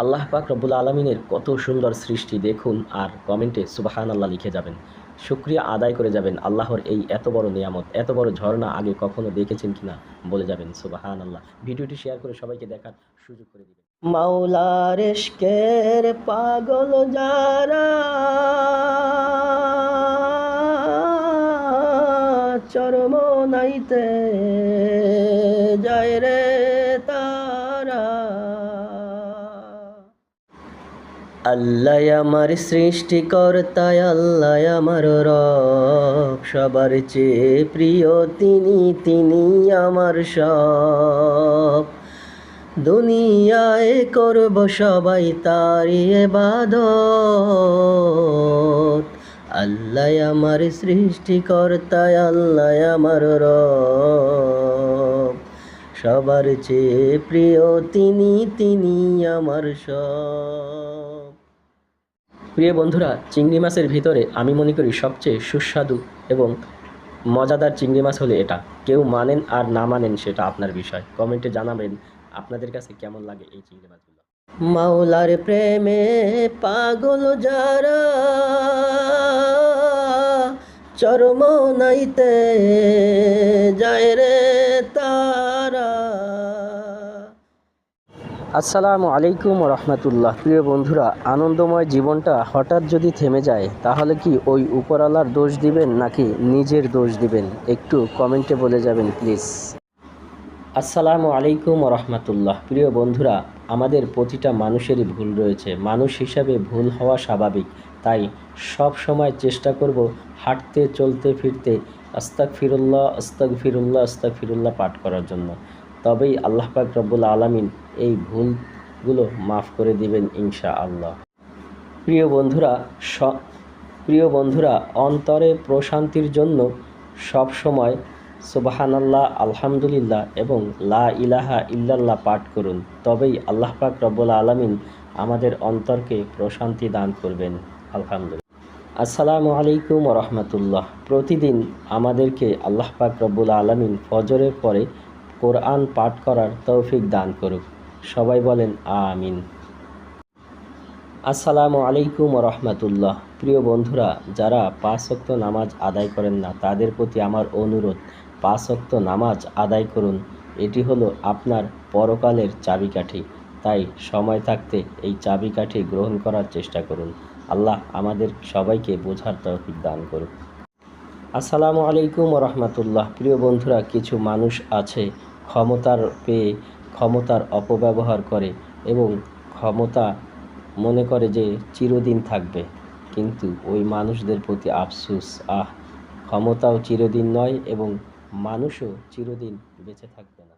আল্লাহ পাক রব্বুল আলমিনের কত সুন্দর সৃষ্টি দেখুন, আর কমেন্টে সুবহানাল্লাহ লিখে যাবেন, শুকরিয়া আদায় করে যাবেন। আল্লাহর এই এত বড় নিয়ামত, এত বড় ঝর্ণা আগে কখনো দেখেছেন কিনা বলে যাবেন সুবহানাল্লাহ। ভিডিওটি শেয়ার করে সবাইকে দেখার সুযোগ করে দিবেন। মাওলার ইশকের পাগল যারা, চরমনাইতে যায় রে তারা। আল্লাহ আমার সৃষ্টিকর্তা, আল্লাহ আমার রব, সবার চেয়ে প্রিয় তিনি, তিনি আমার সব। দুনিয়ায় করব সবাই তারই ইবাদত। আল্লাহ আমার সৃষ্টিকর্তা, আল্লাহ আমার রব, সবার চেয়ে প্রিয় তিনি, তিনি আমার সব। প্রিয় বন্ধুরা, চিংড়ি মাছের ভিতরে আমি মনে করি সবচেয়ে সুস্বাদু এবং মজাদার চিংড়ি মাছ হলে এটা। কেউ মানেন আর না মানেন সেটা আপনার বিষয়। কমেন্টে জানাবেন আপনাদের কাছে কেমন লাগে এই চিংড়ি মাছগুলো। মাওলার প্রেমে পাগল যারা, চরমনাইতে যায় রে তারা। আসসালামু আলাইকুম রহমতুল্লাহ। প্রিয় বন্ধুরা, আনন্দময় জীবনটা হঠাৎ যদি থেমে যায় তাহলে কি ওই উপরওয়ালার দোষ দিবেন নাকি নিজের দোষ দিবেন? একটু কমেন্টে বলে যাবেন প্লিজ। আসসালামু আলাইকুম রহমতুল্লাহ। প্রিয় বন্ধুরা, আমাদের প্রতিটা মানুষেরই ভুল রয়েছে। মানুষ হিসাবে ভুল হওয়া স্বাভাবিক, তাই সব সময় চেষ্টা করব হাঁটতে চলতে ফিরতে আস্তাগফিরুল্লাহ আস্তাগফিরুল্লাহ আস্তাগফিরুল্লাহ পাঠ করার জন্য। তবেই আল্লাহ পাক রব্বুল আলামিন এই ভুলগুলো মাফ করে দিবেন ইনশাআল্লাহ। প্রিয় বন্ধুরা, অন্তরে প্রশান্তির জন্য সব সময় সুবহানাল্লাহ, আলহামদুলিল্লাহ এবং লা ইলাহা ইল্লাল্লাহ পাঠ করুন। তবেই আল্লাহ পাক রব্বুল আলামিন আমাদের অন্তরকে প্রশান্তি দান করবেন। আলহামদুলিল্লাহ। আসসালামু আলাইকুম রহমতুল্লাহ। প্রতিদিন আমাদেরকে আল্লাহ পাক রব্বুল আলামিন ফজরের পরে কোরআন পাঠ করার তৌফিক দান করুক। সবাই বলেন আমিন। আসসালামু আলাইকুম রহমতুল্লাহ। প্রিয় বন্ধুরা, যারা 5 ওয়াক্ত নামাজ আদায় করেন না তাদের প্রতি আমার অনুরোধ, 5 ওয়াক্ত নামাজ আদায় করুন। এটি হলো আপনার পরকালের চাবিকাঠি, তাই সময় থাকতে এই চাবিকাঠি গ্রহণ করার চেষ্টা করুন। আল্লাহ আমাদের সবাইকে বোঝার তৌফিক দান করুন। আসসালামু আলাইকুম রহমতুল্লাহ। প্রিয় বন্ধুরা, কিছু মানুষ আছে ক্ষমতার অপব্যবহার করে এবং ক্ষমতা মনে করে যে চিরদিন থাকবে, কিন্তু ওই মানুষদের প্রতি আফসোস। ক্ষমতাও চিরদিন নয় এবং মানুষও চিরদিন বেঁচে থাকবে না।